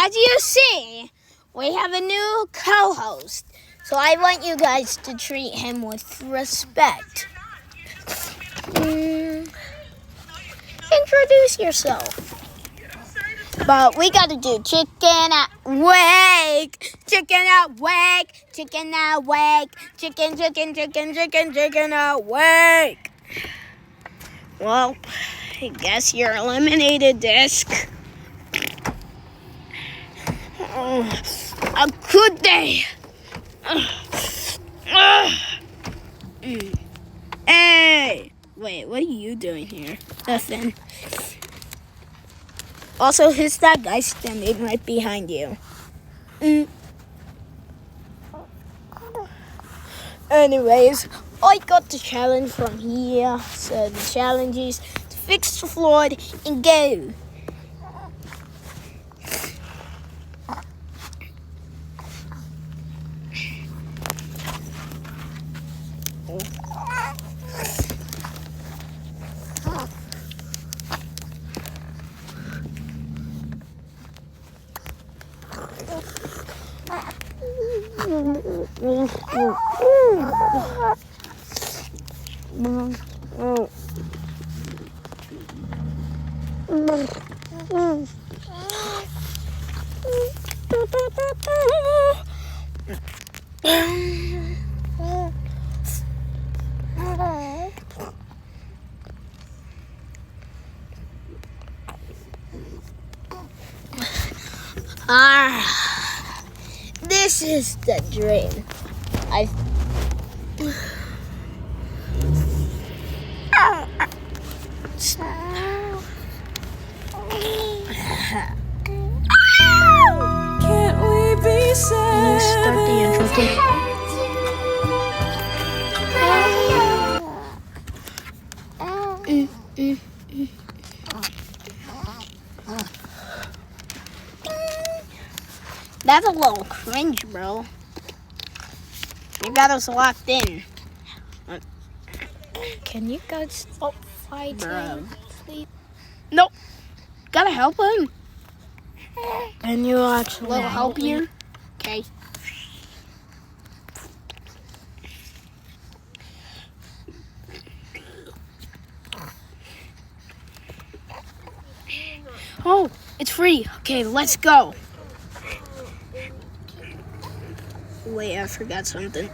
as you see, we have a new co-host. So I want you guys to treat him with respect. Introduce yourself. But we gotta do chicken at wake, chicken at wake, chicken at wake, chicken at wake. Well, I guess you're eliminated, Disc. A good day. Hey! Wait, what are you doing here? Nothing. Also, who's that guy standing right behind you? Anyways, I got the challenge from here. So the challenge is to fix the floor and go. This is the dream. Can't we be seven? Start the intro, please. That's a little cringe, bro. You got us locked in. Can you guys stop fighting, Bro. please? Nope. Gotta help him. Can you actually Little help here. Okay. Oh, it's free. Okay, let's go. Wait, I forgot something.